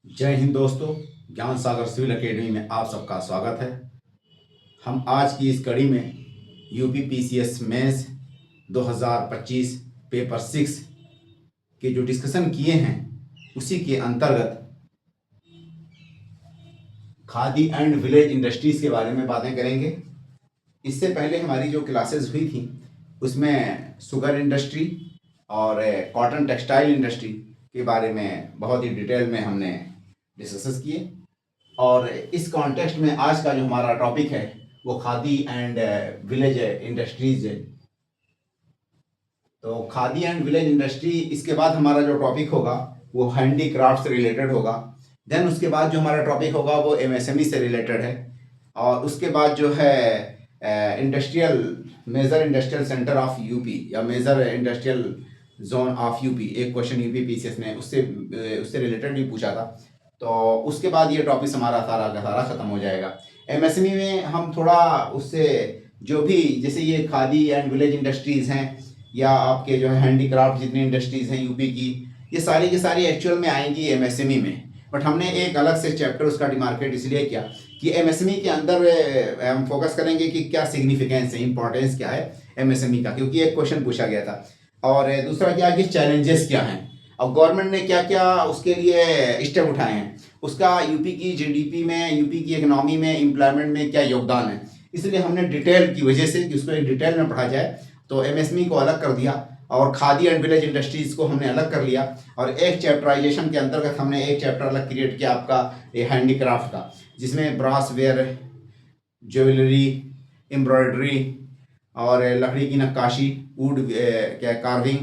जय हिंद दोस्तों। ज्ञान सागर सिविल एकेडमी में आप सबका स्वागत है। हम आज की इस कड़ी में यूपी पीसीएस मेंस 2025 पेपर 6 के जो डिस्कशन किए हैं उसी के अंतर्गत खादी एंड विलेज इंडस्ट्रीज़ के बारे में बातें करेंगे। इससे पहले हमारी जो क्लासेस हुई थी उसमें शुगर इंडस्ट्री और कॉटन टेक्सटाइल इंडस्ट्री के बारे में बहुत ही डिटेल में हमने डिस्कस किए और इस कॉन्टेक्स्ट में आज का जो हमारा टॉपिक है वो खादी एंड विलेज इंडस्ट्रीज है। तो खादी एंड विलेज इंडस्ट्री, इसके बाद हमारा जो टॉपिक होगा वो हैंडीक्राफ्ट से रिलेटेड होगा। देन उसके बाद जो हमारा टॉपिक होगा वो एमएसएमई से रिलेटेड है और उसके बाद जो है major industrial centre of UP या major industrial zone of UP, एक क्वेश्चन यूपी पीसीएस ने उससे रिलेटेड भी पूछा था। तो उसके बाद ये टॉपिक हमारा सारा का सारा ख़त्म हो जाएगा। एमएसएमई में हम थोड़ा उससे जो भी, जैसे ये खादी एंड विलेज इंडस्ट्रीज़ हैं या आपके जो है हैंडीक्राफ्ट जितनी इंडस्ट्रीज़ हैं यूपी की, ये सारी की सारी एक्चुअल में आएंगी एमएसएमई में। बट हमने एक अलग से चैप्टर उसका डिमार्केट इसलिए किया कि एमएसएमई के अंदर हम फोकस करेंगे कि क्या सिग्निफिकेंस है, इंपॉर्टेंस क्या है एमएसएमई का, क्योंकि एक क्वेश्चन पूछा गया था। और दूसरा क्या कि चैलेंजेस क्या हैं और गवर्नमेंट ने क्या क्या उसके लिए स्टेप उठाए हैं, उसका यूपी की जीडीपी में, यूपी की इकोनॉमी में, एम्प्लॉयमेंट में क्या योगदान है। इसलिए हमने डिटेल की वजह से कि उसको एक डिटेल में पढ़ा जाए तो एमएसएमई को अलग कर दिया और खादी एंड विलेज इंडस्ट्रीज़ को हमने अलग कर लिया और एक चैप्टराइजेशन के अंतर्गत हमने एक चैप्टर अलग क्रिएट किया आपका ये हैंडीक्राफ्ट का, जिसमें ब्रास वेयर, ज्वेलरी, एम्ब्रॉयडरी और लकड़ी की नक्काशी, वुड क्या कार्विंग,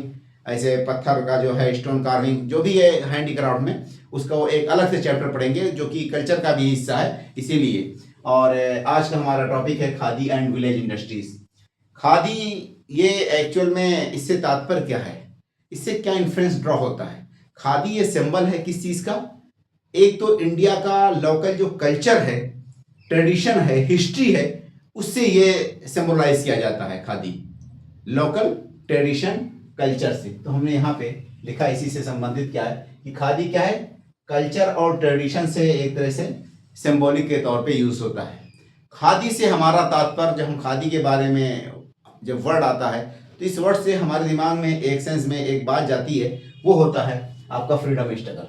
ऐसे पत्थर का जो है स्टोन कार्विंग, जो भी है हैंडीक्राफ्ट में, उसका वो एक अलग से चैप्टर पढ़ेंगे जो कि कल्चर का भी हिस्सा है इसीलिए। और आज का हमारा टॉपिक है Khadi and village industries. Khadi, ये एक्चुअल में इससे तात्पर्य क्या है, इससे क्या इन्फ्लुएंस ड्रॉ होता है। खादी ये सिंबल है किस चीज़ का, एक तो इंडिया का लोकल जो कल्चर है, ट्रेडिशन है, हिस्ट्री है, उससे ये सिंबलाइज किया जाता है खादी, लोकल ट्रेडिशन कल्चर से। तो हमने यहाँ पे लिखा इसी से संबंधित क्या है कि खादी क्या है, कल्चर और ट्रेडिशन से एक तरह से सिंबॉलिक के तौर पे यूज होता है। खादी से हमारा तात्पर्य, जब हम खादी के बारे में जब वर्ड आता है तो इस वर्ड से हमारे दिमाग में एक सेंस में एक बात जाती है, वो होता है आपका फ्रीडम स्ट्रगल।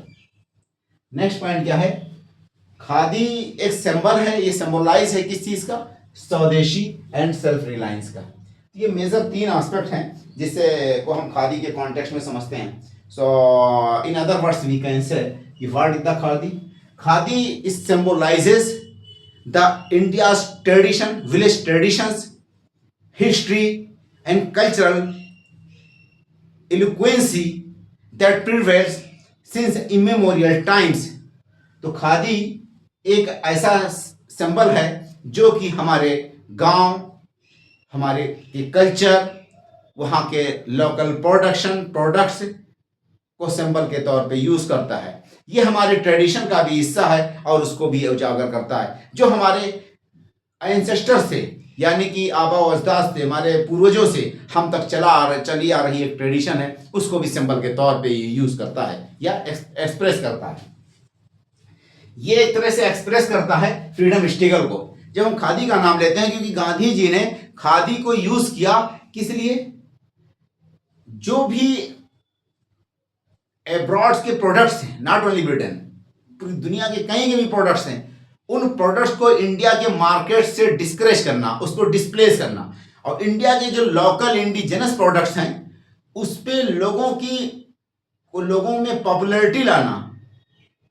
नेक्स्ट पॉइंट क्या है, खादी एक सिंबल है, ये सिंबलाइज है किस चीज का, स्वदेशी एंड सेल्फ रिलायंस का। ये मेजर तीन एस्पेक्ट हैं जिससे को हम खादी के कॉन्टेक्स्ट में समझते हैं। So in other words we can say कि what is the khadi, khadi is symbolises the India's tradition, village traditions, history and cultural eloquency that prevails since immemorial times। तो खादी एक ऐसा सिंबल है जो कि हमारे गांव, हमारे के कल्चर, वहाँ के लोकल प्रोडक्ट्स को सिंबल के तौर पे यूज करता है। ये हमारे ट्रेडिशन का भी हिस्सा है और उसको भी उजागर करता है, जो हमारे एंसेस्टर से यानी कि आबा अजदाद से, हमारे पूर्वजों से हम तक चली आ रही एक ट्रेडिशन है, उसको भी सिंबल के तौर पे यूज करता है या एक्सप्रेस करता है। ये एक तरह से एक्सप्रेस करता है फ्रीडम स्ट्रगल को। जब हम खादी का नाम लेते हैं, क्योंकि गांधी जी ने खादी को यूज किया किस लिए, जो भी अब्रॉड के प्रोडक्ट्स हैं, नॉट ओनली ब्रिटेन, पूरी दुनिया के कहीं के भी प्रोडक्ट्स हैं, उन प्रोडक्ट्स को इंडिया के मार्केट से डिस्करेज करना, उसको डिस्प्लेस करना, और इंडिया के जो लोकल इंडिजिनस प्रोडक्ट्स हैं उस पे लोगों में पॉपुलैरिटी लाना,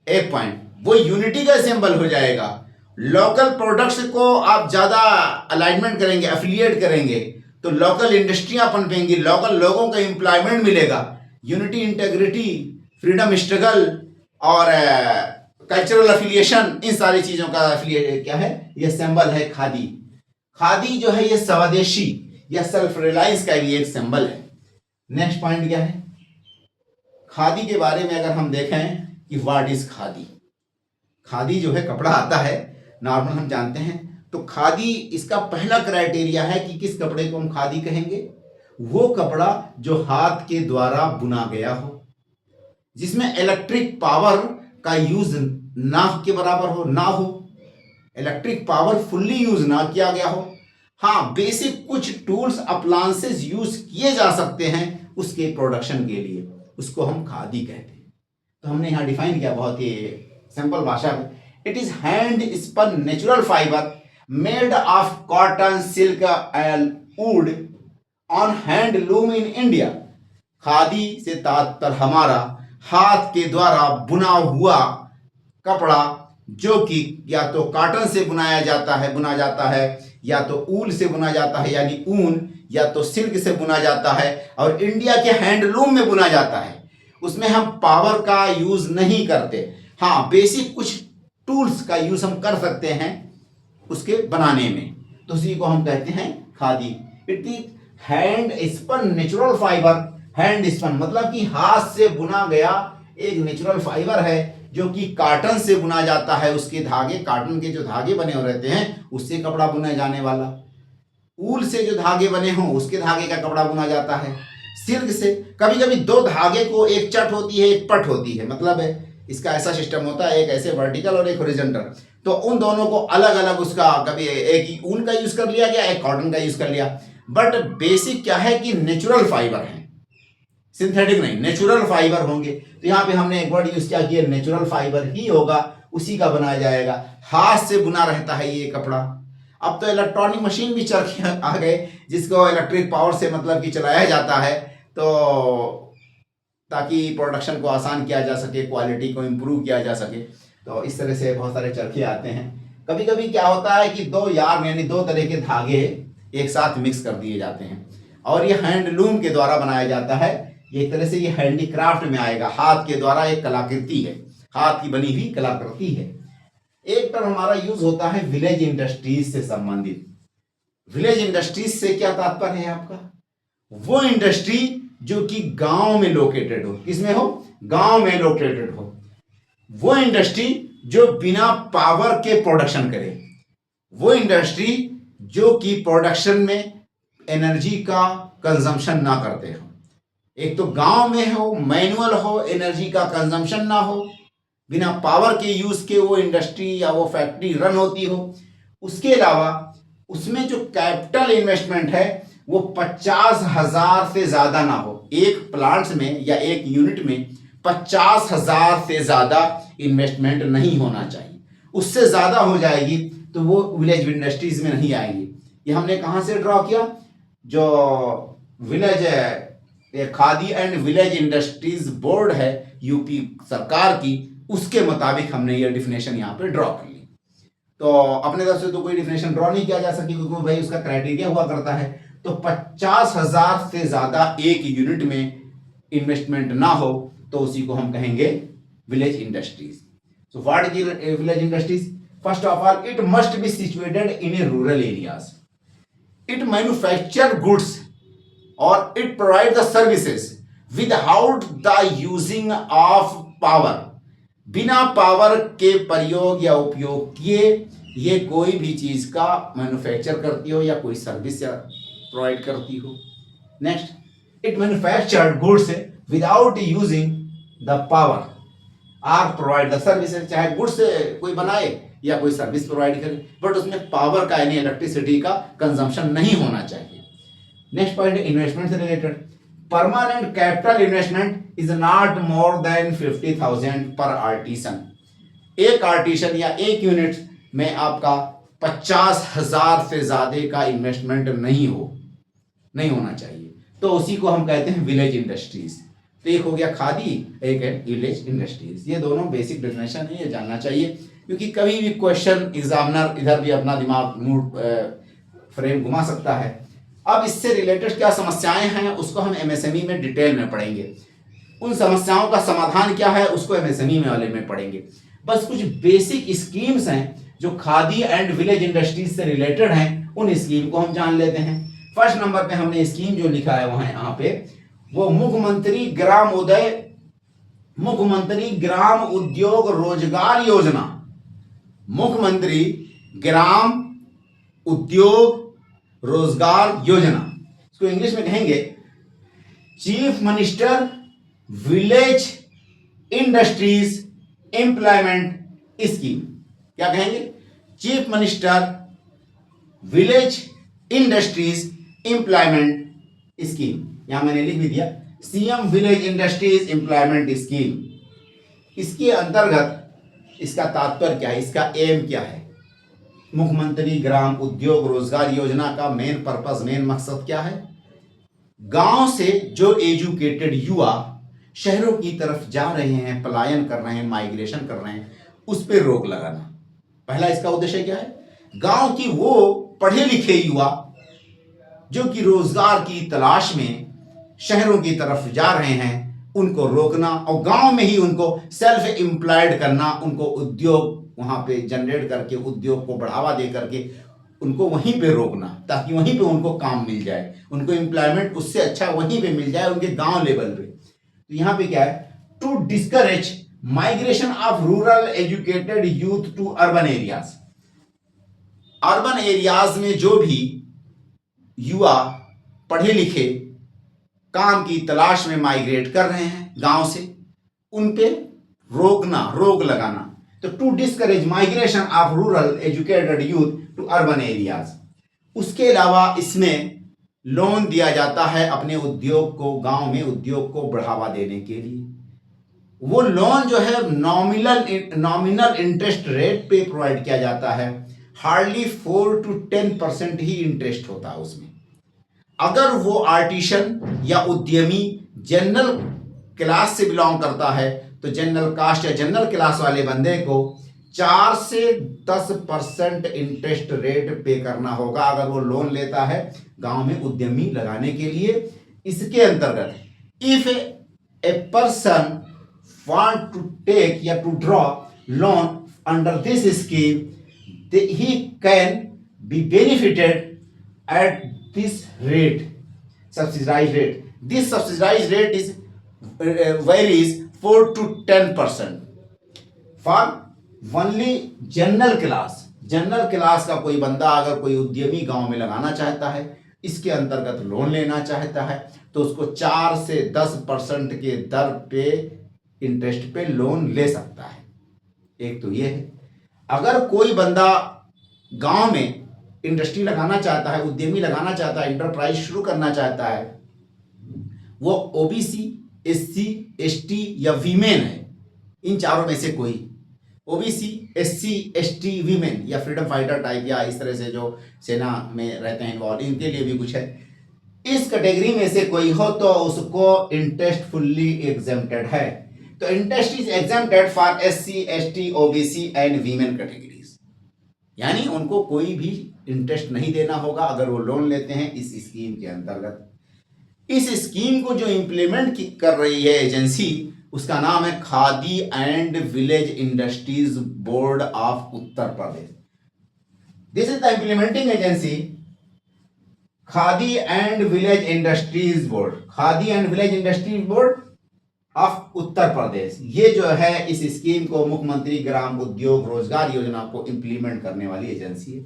एक पॉइंट, वो यूनिटी का सिंबल हो जाएगा। लोकल प्रोडक्ट्स को आप ज़्यादा अलाइनमेंट करेंगे, एफिलिएट करेंगे, तो लोकल इंडस्ट्रियां पनपेंगी, लोकल लोगों को एम्प्लॉयमेंट मिलेगा। यूनिटी, इंटेग्रिटी, फ्रीडम स्ट्रगल और कल्चरल एफिलिएशन, इन सारी चीज़ों का क्या है, ये सिंबल है खादी। खादी जो है ये स्वदेशी या सेल्फ रिलायंस का भी एक सिंबल है। नेक्स्ट पॉइंट क्या है, खादी के बारे में अगर हम देखें कि व्हाट इज खादी, खादी जो है कपड़ा आता है, नॉर्मल हम जानते हैं। तो खादी, इसका पहला क्राइटेरिया है कि किस कपड़े को हम खादी कहेंगे, वो कपड़ा जो हाथ के द्वारा बुना गया हो, जिसमें इलेक्ट्रिक पावर का यूज ना के बराबर हो, ना हो, इलेक्ट्रिक पावर फुल्ली यूज ना किया गया हो। हाँ, बेसिक कुछ टूल्स अप्लायंसेस यूज किए जा सकते हैं उसके प्रोडक्शन के लिए, उसको हम खादी कहते हैं। तो हमने यहाँ डिफाइन किया बहुत ही सिंपल भाषा में, it is hand spun natural fibre made of cotton, silk and wood on handloom in India. Khadi से तात्पर्य हमारा हाथ के द्वारा बुना हुआ कपड़ा, जो कि या तो कॉटन से बुना जाता है या तो ऊल से बुना जाता है यानी ऊन, या तो सिल्क से बुना जाता है और इंडिया के हैंडलूम में बुना जाता है। उसमें हम पावर का यूज नहीं करते। हाँ, बेसिक कुछ टूल्स का यूज हम कर सकते हैं उसके बनाने में, तो उसी को हम कहते हैं khadi. It is hand spun natural fibre, hand spun मतलब कि हाथ से बुना गया एक नेचुरल फाइबर है जो कि कॉटन से बुना जाता है। उसके धागे, कॉटन के जो धागे बने हो रहते हैं उससे कपड़ा बुना जाने वाला, ऊल से जो धागे बने हों उसके धागे का कपड़ा बुना जाता है, सिल्क से। कभी कभी दो धागे को एक चट होती है एक पट होती है, मतलब है इसका ऐसा सिस्टम होता है, एक ऐसे वर्टिकल और एक हॉरिजॉन्टल, तो उन दोनों को अलग अलग उसका कभी एक ही ऊन का यूज कर लिया गया, एक कॉटन का यूज कर लिया। बट बेसिक क्या है कि नेचुरल फाइबर है, सिंथेटिक नहीं, नेचुरल फाइबर होंगे। तो यहाँ पे हमने एक वर्ड यूज किया कि नेचुरल फाइबर ही होगा, उसी का बनाया जाएगा। हाथ से बुना रहता है ये कपड़ा। अब तो इलेक्ट्रॉनिक मशीन भी चल के आ गए जिसको इलेक्ट्रिक पावर से मतलब कि चलाया जाता है, तो ताकि प्रोडक्शन को आसान किया जा सके, क्वालिटी को इम्प्रूव किया जा सके। तो इस तरह से बहुत सारे चरखे आते हैं। कभी कभी क्या होता है कि दो यार्न यानी दो तरह के धागे एक साथ मिक्स कर दिए जाते हैं और ये हैंडलूम के द्वारा बनाया जाता है। एक तरह से ये हैंडीक्राफ्ट में आएगा, हाथ के द्वारा एक कलाकृति है, हाथ की बनी हुई कलाकृति है। एक टर्म हमारा यूज होता है विलेज इंडस्ट्रीज से संबंधित। विलेज इंडस्ट्रीज से क्या तात्पर्य है आपका? वो इंडस्ट्री जो कि गांव में लोकेटेड हो। किसमें हो? गांव में लोकेटेड हो। वो इंडस्ट्री जो बिना पावर के प्रोडक्शन करे, वो इंडस्ट्री जो कि प्रोडक्शन में एनर्जी का कंजम्पशन ना करते हो। एक तो गांव में हो, मैनुअल हो, एनर्जी का कंजम्पशन ना हो, बिना पावर के यूज के वो इंडस्ट्री या वो फैक्ट्री रन होती हो। उसके अलावा उसमें जो कैपिटल इन्वेस्टमेंट है वो 50,000 से ज्यादा ना हो। एक प्लांट्स में या एक यूनिट में 50,000 से ज्यादा इन्वेस्टमेंट नहीं होना चाहिए। उससे ज्यादा हो जाएगी तो वो विलेज इंडस्ट्रीज में नहीं आएगी। ये हमने कहाँ से ड्रॉ किया? जो village khadi and village industries board है यूपी सरकार की, उसके मुताबिक हमने ये डिफिनेशन यहाँ पे ड्रॉ कर ली। तो अपने तरफ से तो कोई डिफिनेशन ड्रॉ नहीं किया जा सकी क्योंकि भाई उसका क्राइटेरिया हुआ करता है। तो 50,000 से ज्यादा एक यूनिट में इन्वेस्टमेंट ना हो तो उसी को हम कहेंगे village industries. So what is village industries? First of all, it must be situated in a rural areas. It manufacture goods और it provide the services without the using of power. बिना power के प्रयोग या उपयोग किए ये कोई भी चीज का मैन्युफैक्चर करती हो या कोई सर्विस या प्रोवाइड करती हो। Next, it manufactured goods without using the power or provide the services. चाहे गुड्स कोई बनाए या कोई सर्विस प्रोवाइड करे, बट उसमें पावर का यानी इलेक्ट्रिसिटी का कंजम्पशन नहीं होना चाहिए। नेक्स्ट पॉइंट, इन्वेस्टमेंट से related. Permanent capital investment is not more than 50,000 per artisan. एक आर्टिसन या एक यूनिट में आपका 50,000 से ज्यादा का इन्वेस्टमेंट नहीं होना चाहिए। तो उसी को हम कहते हैं विलेज इंडस्ट्रीज। तो एक हो गया खादी, एक है विलेज इंडस्ट्रीज। ये दोनों बेसिक डेफिनेशन है, ये जानना चाहिए क्योंकि कभी भी क्वेश्चन एग्जामिनर इधर भी अपना दिमाग मूड फ्रेम घुमा सकता है। अब इससे रिलेटेड क्या समस्याएं हैं उसको हम एमएसएमई में डिटेल में पढ़ेंगे। उन समस्याओं का समाधान क्या है उसको एमएसएमई में वाले में पढ़ेंगे। बस कुछ बेसिक स्कीम्स हैं जो खादी एंड विलेज इंडस्ट्रीज से रिलेटेड हैं, उन स्कीम को हम जान लेते हैं। फर्स्ट नंबर पे हमने स्कीम जो लिखा है वहां यहाँ पे, वो मुख्यमंत्री ग्राम उद्योग रोजगार योजना। मुख्यमंत्री ग्राम उद्योग रोजगार योजना, इसको इंग्लिश में कहेंगे chief minister village industries employment scheme. क्या कहेंगे? Chief minister village industries employment scheme. यहां मैंने लिख भी दिया, CM village industries employment scheme. इसके अंतर्गत इसका तात्पर्य क्या है, इसका एम क्या है? मुख्यमंत्री ग्राम उद्योग रोजगार योजना का मेन पर्पस, मेन मकसद क्या है? गांव से जो एजुकेटेड युवा शहरों की तरफ जा रहे हैं, पलायन कर रहे हैं, माइग्रेशन कर रहे हैं, उस पर रोक लगाना। पहला इसका उद्देश्य क्या है? गांव की वो पढ़े लिखे युवा जो कि रोजगार की तलाश में शहरों की तरफ जा रहे हैं, उनको रोकना और गांव में ही उनको सेल्फ एम्प्लॉयड करना, उनको उद्योग वहां पे जनरेट करके उद्योग को बढ़ावा दे करके उनको वहीं पे रोकना, ताकि वहीं पे उनको काम मिल जाए, उनको एम्प्लॉयमेंट उससे अच्छा वहीं पे मिल जाए, उनके गांव लेवल पे। तो यहां पे क्या है? To discourage migration of rural educated youth to urban areas. Urban areas में जो भी युवा पढ़े लिखे काम की तलाश में माइग्रेट कर रहे हैं गांव से, उन पे रोकना, रोक लगाना। तो to discourage migration of rural educated youth to urban areas. उसके अलावा इसमें लोन दिया जाता है अपने उद्योग को, गांव में उद्योग को बढ़ावा देने के लिए। वो लोन जो है नॉमिनल इंटरेस्ट रेट पे प्रोवाइड किया जाता है। हार्डली 4 to 10% ही इंटरेस्ट होता है उसमें। अगर वो आर्टिशन या उद्यमी जनरल क्लास से बिलोंग करता है तो जनरल कास्ट या जनरल क्लास वाले बंदे को 4 से 10% इंटरेस्ट रेट पे करना होगा अगर वो लोन लेता है गांव में उद्यमी लगाने के लिए। इसके अंतर्गत if a person want to take या to draw loan under this scheme, he can be benefited at this rate, subsidized rate. This subsidized rate is varies 4 to 10% for only general class. General class का कोई बंदा अगर कोई उद्यमी गांव में लगाना चाहता है, इसके अंतर्गत लोन लेना चाहता है, तो उसको 4 से 10% के दर पे इंटरेस्ट पे लोन ले सकता है। एक तो ये है। अगर कोई बंदा गांव में इंडस्ट्री लगाना चाहता है, उद्यमी लगाना चाहता है, इंटरप्राइज शुरू करना चाहता है, वो ओबीसी, एससी, एसटी या वीमेन है, इन चारों में से कोई, ओबीसी, एससी, एसटी, वीमेन या फ्रीडम फाइटर टाइप या इस तरह से जो सेना में रहते हैं इन्वॉल्व, इनके लिए भी कुछ है। इस कैटेगरी में से कोई हो तो उसको इंटरेस्ट फुल्ली एग्जेम्प्टेड है। तो interest is exempted for SC, ST, OBC and women categories. यानी उनको कोई भी इंटरेस्ट नहीं देना होगा अगर वो लोन लेते हैं इस स्कीम के अंतर्गत। इस स्कीम को जो इंप्लीमेंट कर रही है एजेंसी, उसका नाम है Khadi and village industries board of Uttar Pradesh. This is the implementing agency, Khadi and village industries board, Khadi and village industries board of Uttar Pradesh. ये जो है इस स्कीम को, मुख्यमंत्री ग्राम उद्योग रोजगार योजना को इंप्लीमेंट करने वाली एजेंसी है।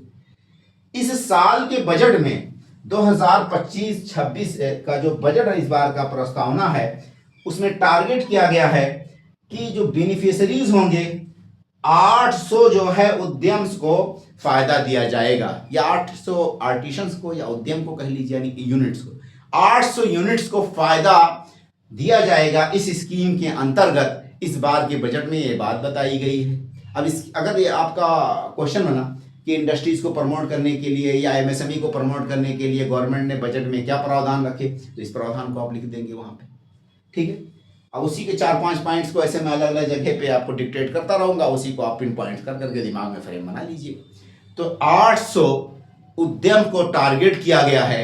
इस साल के बजट में 2025-26 का जो बजट इस बार का प्रस्तावना है, उसमें टारगेट किया गया है कि जो बेनिफिशियरीज होंगे 800 जो है उद्यम्स को फायदा दिया जाएगा, या 800 आर्टिशंस को या उद्यम को कह लीजिए, यानी कि यूनिट्स को 800 यूनिट्स को फायदा दिया जाएगा इस स्कीम के अंतर्गत। इस बार के बजट में ये बात बताई गई है। अब इस अगर ये आपका क्वेश्चन बना कि इंडस्ट्रीज को प्रमोट करने के लिए या एमएसएमई को प्रमोट करने के लिए गवर्नमेंट ने बजट में क्या प्रावधान रखे, तो इस प्रावधान को आप लिख देंगे वहां पे, ठीक है। अब उसी के 4-5 पॉइंट्स को ऐसे मैं अलग अलग जगह पे आपको डिक्टेट करता रहूंगा, उसी को आप पिन पॉइंट कर करके दिमाग में फ्रेम बना लीजिए। तो 800 उद्यम को टारगेट किया गया है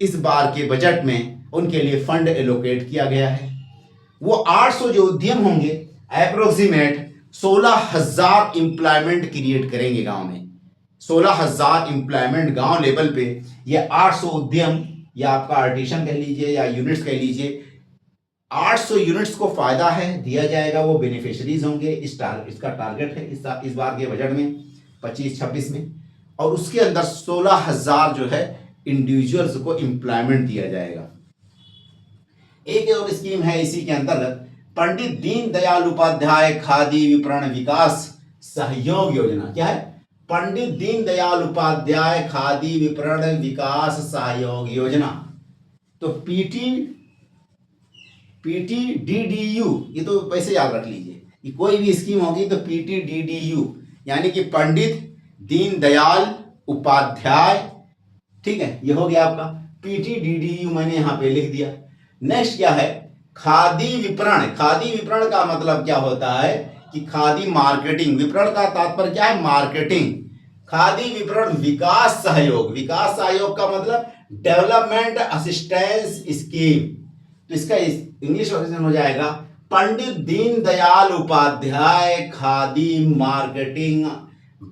इस बार के बजट में, उनके लिए फंड एलोकेट किया गया है। वो 800 जो उद्यम होंगे अप्रोक्सीमेट 16,000 एम्प्लॉयमेंट क्रिएट करेंगे गांव में। 16,000 एम्प्लॉयमेंट गांव लेवल पे ये 800 उद्यम, या आपका आर्टिशन कह लीजिए या यूनिट्स कह लीजिए, 800 यूनिट्स को फायदा है दिया जाएगा, वो बेनिफिशियरीज होंगे। इसका टारगेट है इस बार के बजट में 25-26 में। और उसके अंदर 16,000 जो है इंडिविजुअल्स को एम्प्लॉयमेंट दिया जाएगा। एक और स्कीम है इसी के अंतर्गत, पंडित दीनदयाल उपाध्याय खादी विपणन विकास सहयोग योजना। क्या है? पंडित दीनदयाल उपाध्याय खादी विपणन विकास सहयोग योजना। तो PTDDU, ये तो वैसे याद रख लीजिए कि कोई भी स्कीम होगी तो PTDDU, यानी कि पंडित दीनदयाल उपाध्याय, ठीक है, ये हो गया आपका PTDDU, मैंने यहां पे लिख दिया। नेक्स्ट क्या है? खादी विपणन। खादी विपणन का मतलब क्या होता है कि खादी मार्केटिंग, विपणन का तात्पर्य क्या है? मार्केटिंग। खादी विपणन विकास सहयोग, विकास सहयोग का मतलब डेवलपमेंट असिस्टेंस स्कीम। तो इसका इंग्लिश वर्जन हो जाएगा Pandit Deendayal Upadhyay Khadi marketing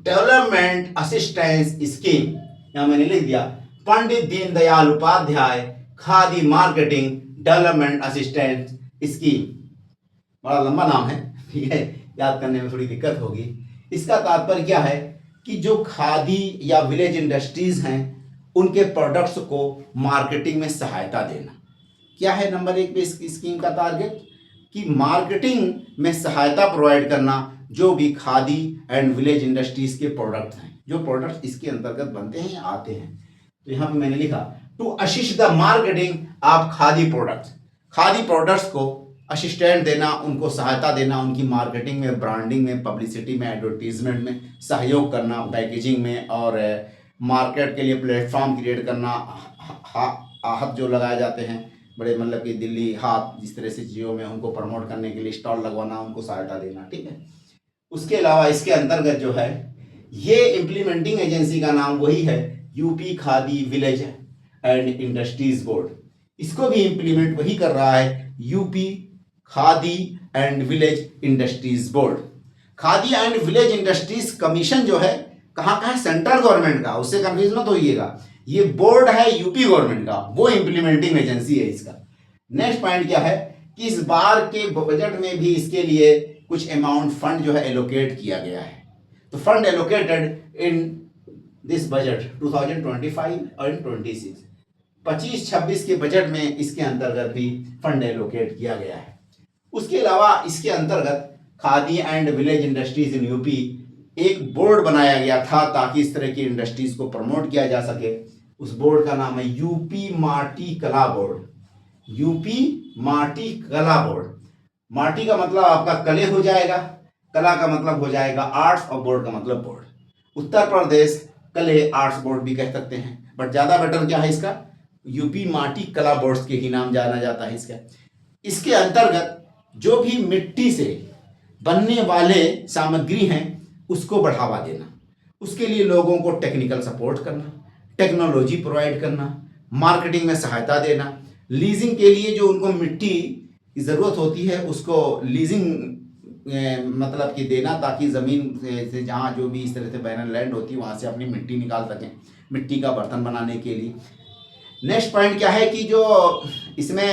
development assistance scheme. यहां मैंने लिख दिया Pandit Deendayal Upadhyay Khadi marketing development assistance scheme. बड़ा लंबा नाम है, ठीक है, याद करने में थोड़ी दिक्कत होगी। इसका तात्पर्य क्या है कि जो खादी या विलेज इंडस्ट्रीज हैं उनके प्रोडक्ट्स को मार्केटिंग में सहायता देना। क्या है नंबर 1 पे इस स्कीम का टारगेट? कि मार्केटिंग में सहायता प्रोवाइड करना जो भी खादी एंड विलेज इंडस्ट्रीज के प्रोडक्ट्स हैं, जो प्रोडक्ट्स इसके अंतर्गत बनते हैं या आते हैं। तो यहाँ पे मैंने लिखा to assist the marketing of khadi products. Khadi products को असिस्टेंट देना, उनको सहायता देना, उनकी मार्केटिंग में, ब्रांडिंग में, पब्लिसिटी में, एडवर्टीजमेंट में सहयोग करना, पैकेजिंग में, और मार्केट के लिए प्लेटफॉर्म क्रिएट करना। हाथ जो लगाए जाते हैं बड़े, मतलब कि दिल्ली हाथ जिस तरह से चीज़ों में, उनको प्रमोट करने के लिए स्टॉल लगवाना, उनको सहायता देना, ठीक है। उसके अलावा इसके अंतर्गत जो है, ये इम्प्लीमेंटिंग एजेंसी का नाम वही है UP khadi village and industries board. इसको भी इम्प्लीमेंट वही कर रहा है UP khadi and village industries board. Khadi and village industries commission जो है कहाँ का है? सेंट्रल गवर्नमेंट का, उससे कंफ्यूज मत होइएगा। ये बोर्ड है यूपी गवर्नमेंट का, वो इम्प्लीमेंटिंग एजेंसी है इसका। नेक्स्ट पॉइंट क्या है कि इस बार के बजट में भी इसके लिए कुछ अमाउंट फंड जो है एलोकेट किया गया है। तो fund allocated in this budget 2025 और 26, 25-26 के बजट में इसके अंतर्गत भी फंड एलोकेट किया गया है। उसके अलावा इसके अंतर्गत khadi and village industries in UP एक बोर्ड बनाया गया था ताकि इस तरह की इंडस्ट्रीज को प्रमोट किया जा सके। उस बोर्ड का नाम है यूपी माटी कला बोर्ड। यूपी माटी कला बोर्ड। माटी का मतलब आपका कले हो जाएगा, कला का मतलब हो जाएगा आर्ट्स, और बोर्ड का मतलब बोर्ड। उत्तर प्रदेश कले आर्ट्स बोर्ड भी कह सकते हैं, बट ज्यादा बेटर क्या है इसका? यूपी माटी कला बोर्ड के ही नाम जाना जाता है इसका। इसके अंतर्गत जो भी मिट्टी से बनने वाले सामग्री हैं उसको बढ़ावा देना, उसके लिए लोगों को टेक्निकल सपोर्ट करना, टेक्नोलॉजी प्रोवाइड करना, मार्केटिंग में सहायता देना, लीजिंग के लिए जो उनको मिट्टी की ज़रूरत होती है उसको लीजिंग मतलब कि देना, ताकि ज़मीन से जहाँ जो भी इस तरह से बैरन लैंड होती है वहाँ से अपनी मिट्टी निकाल सकें मिट्टी का बर्तन बनाने के लिए। नेक्स्ट पॉइंट क्या है कि जो इसमें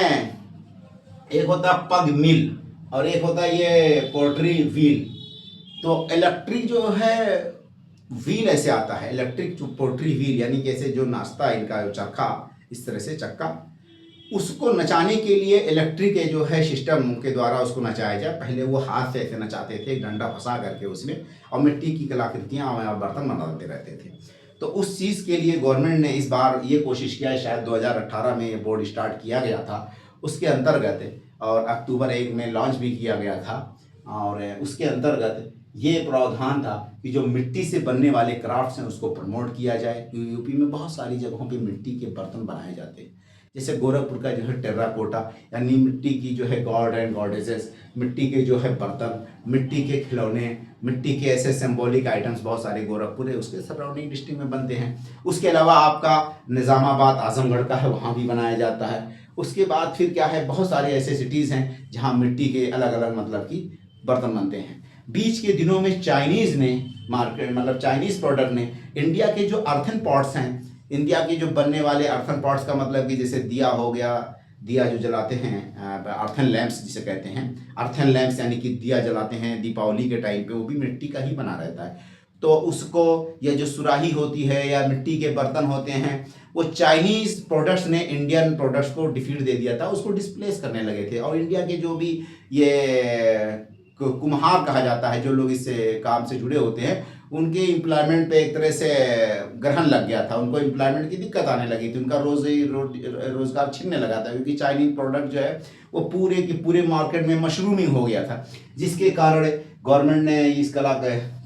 एक होता है पग मिल और एक होता है ये पोल्ट्री व्हील। तो इलेक्ट्रिक जो है व्हील ऐसे आता है, इलेक्ट्रिक पोल्ट्री व्हील, यानी कि ऐसे जो नाश्ता इनका चरखा, इस तरह से चक्का, उसको नचाने के लिए इलेक्ट्रिक जो है सिस्टम के द्वारा उसको नचाया जाए। पहले वो हाथ से ऐसे नचाते थे, डंडा फंसा करके उसमें, और मिट्टी की कलाकृतियाँ बर्तन बनाते रहते थे। तो उस चीज़ के लिए गवर्नमेंट ने इस बार ये कोशिश किया है, शायद 2018 में ये बोर्ड स्टार्ट किया गया था उसके अंतर्गत, और अक्टूबर 1 में लॉन्च भी किया गया था। और उसके अंतर्गत ये प्रावधान था कि जो मिट्टी से बनने वाले क्राफ्ट्स हैं उसको प्रमोट किया जाए। यूपी में बहुत सारी जगहों पे मिट्टी के बर्तन बनाए जाते हैं, जैसे गोरखपुर का जो है टेर्राकोटा, यानी मिट्टी की जो है गॉड एंड गॉडेसेस, मिट्टी के जो है बर्तन, मिट्टी के खिलौने, मिट्टी के ऐसे सिंबॉलिक आइटम्स बहुत सारे गोरखपुर है उसके सराउंडिंग डिस्ट्रिक्ट में बनते हैं। उसके अलावा आपका निज़ामाबाद आजमगढ़ का है, वहाँ भी बनाया जाता है। उसके बाद फिर क्या है, बहुत सारे ऐसे सिटीज़ हैं जहाँ मिट्टी के अलग अलग मतलब की बर्तन बनते हैं। बीच के दिनों में चाइनीज़ ने मार्केट, मतलब चाइनीज़ प्रोडक्ट ने इंडिया के जो अर्थन पॉट्स हैं, इंडिया के जो बनने वाले अर्थन पॉट्स का मतलब कि जैसे दिया हो गया, दिया जो जलाते हैं, अर्थन लैंप्स जिसे कहते हैं, अर्थन लैंप्स यानी कि दिया जलाते हैं दीपावली के टाइम पे, वो भी मिट्टी का ही बना रहता है। तो उसको, या जो सुराही होती है या मिट्टी के बर्तन होते हैं वो चाइनीज प्रोडक्ट्स ने इंडियन प्रोडक्ट्स को डिफीट दे दिया था, उसको डिस्प्लेस करने लगे थे। और इंडिया के जो भी ये कुम्हार कहा जाता है, जो लोग इस काम से जुड़े होते हैं, उनके एम्प्लॉयमेंट पे एक तरह से ग्रहण लग गया था, उनको एम्प्लॉयमेंट की दिक्कत आने लगी थी, उनका रोजगार छिनने लगा था, क्योंकि चाइनीज प्रोडक्ट जो है वो पूरे के पूरे मार्केट में मशरूमिंग हो गया था, जिसके कारण गवर्नमेंट ने इस कला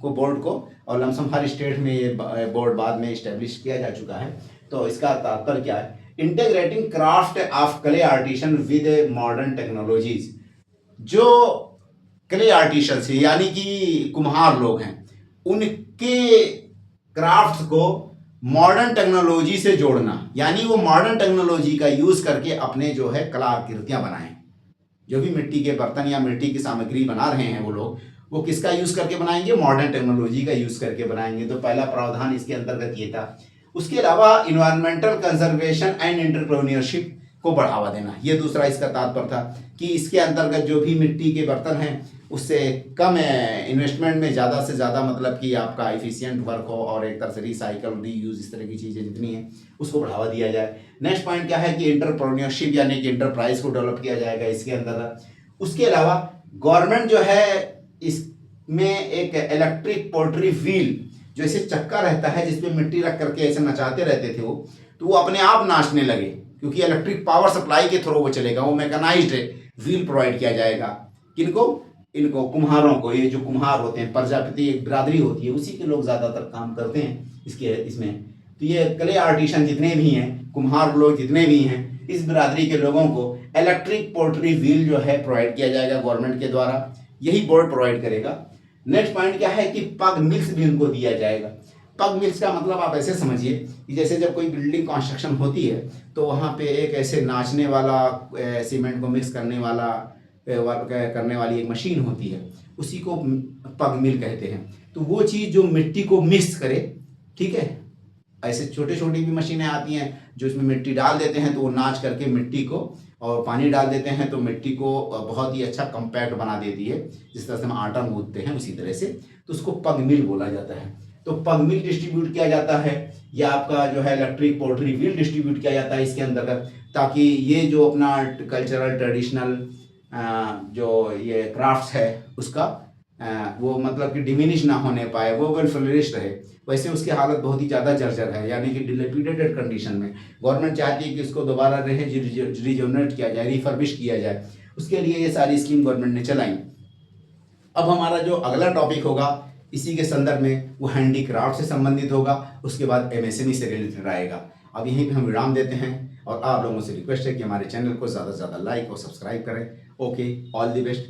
को बोर्ड को, और लमसम हर स्टेट में ये बोर्ड बाद में इस्टेब्लिश किया जा चुका है। तो इसका तात्पर्य क्या है? Integrating craft of clay artisan with modern technologies. जो क्ले आर्टिशंस है यानी कि कुम्हार लोग हैं, उनके क्राफ्ट्स को मॉडर्न टेक्नोलॉजी से जोड़ना, यानी वो मॉडर्न टेक्नोलॉजी का यूज करके अपने जो है कलाकृतियां बनाएं। जो भी मिट्टी के बर्तन या मिट्टी की सामग्री बना रहे हैं वो लोग, वो किसका यूज करके बनाएंगे? मॉडर्न टेक्नोलॉजी का यूज करके बनाएंगे। तो पहला प्रावधान इसके अंतर्गत ये था। उसके अलावा इन्वायरमेंटल कंजर्वेशन एंड एंटरप्रेन्योरशिप को बढ़ावा देना, ये दूसरा इसका तात्पर्य था कि इसके अंतर्गत जो भी मिट्टी के बर्तन हैं उससे कम इन्वेस्टमेंट में ज़्यादा से ज़्यादा मतलब कि आपका एफिशिएंट वर्क हो, और एक तरह से रिसाइकल, रीयूज, इस तरह की चीज़ें जितनी हैं उसको बढ़ावा दिया जाए। नेक्स्ट पॉइंट क्या है कि एंटरप्रेन्योरशिप यानी कि एंटरप्राइज को डेवलप किया जाएगा इसके अंदर। उसके अलावा गवर्नमेंट जो है इसमें एक इलेक्ट्रिक पोल्ट्री व्हील, जो ऐसे चक्का रहता है जिसमें मिट्टी रख करके ऐसे नचाते रहते थे वो, तो वो अपने आप नाचने लगे, क्योंकि इलेक्ट्रिक पावर सप्लाई के थ्रू वो चलेगा। वो मैकेनाइज्ड व्हील प्रोवाइड किया जाएगा। किनको? इनको कुम्हारों को। ये जो कुम्हार होते हैं, प्रजापति एक बिरादरी होती है, उसी के लोग ज़्यादातर काम करते हैं इसमें। तो ये क्ले आर्टिशन जितने भी हैं, कुम्हार लोग जितने भी हैं, इस बिरादरी के लोगों को इलेक्ट्रिक पोल्ट्री व्हील जो है प्रोवाइड किया जाएगा गवर्नमेंट के द्वारा, यही बोर्ड प्रोवाइड करेगा। नेक्स्ट पॉइंट क्या है कि पग मिल्स भी उनको दिया जाएगा। पग मिल्स का मतलब आप ऐसे समझिए कि जैसे जब कोई बिल्डिंग कंस्ट्रक्शन होती है तो वहाँ पे एक ऐसे नाचने वाला, सीमेंट को मिक्स करने वाली एक मशीन होती है, उसी को पग मिल कहते हैं। तो वो चीज़ जो मिट्टी को मिक्स करे, ठीक है, ऐसे छोटे छोटी भी मशीनें आती हैं जो इसमें मिट्टी डाल देते हैं, तो वो नाच करके मिट्टी को, और पानी डाल देते हैं तो मिट्टी को बहुत ही अच्छा कंपैक्ट बना देती है, जिस तरह से हम आटा गूंथते हैं उसी तरह से। तो उसको पग मिल बोला जाता है। तो पग मिल डिस्ट्रीब्यूट किया जाता है, या आपका जो है इलेक्ट्रिक पोल्ट्री व्हील डिस्ट्रीब्यूट किया जाता है इसके अंतर्गत, ताकि ये जो अपना कल्चरल ट्रेडिशनल जो ये क्राफ्ट्स है उसका वो मतलब कि डिमिनिश ना होने पाए, वो वेल फ्लरिश रहे। वैसे उसकी हालत बहुत ही ज़्यादा जर्जर है, यानी कि डिलेपिडेटेड कंडीशन में। गवर्नमेंट चाहती है कि इसको दोबारा रिजोनेट किया जाए, रिफर्बिश किया जाए। उसके लिए ये सारी स्कीम गवर्नमेंट ने चलाई। अब हमारा जो अगला टॉपिक होगा इसी के संदर्भ में, वो हैंडीक्राफ्ट से संबंधित होगा। उसके बाद एमएसएमई से रिलेटेड आएगा। अब यहीं पे हम विराम देते हैं, और आप लोगों से रिक्वेस्ट है कि हमारे चैनल को ज़्यादा से ज़्यादा लाइक और सब्सक्राइब करें। Okay, all the best.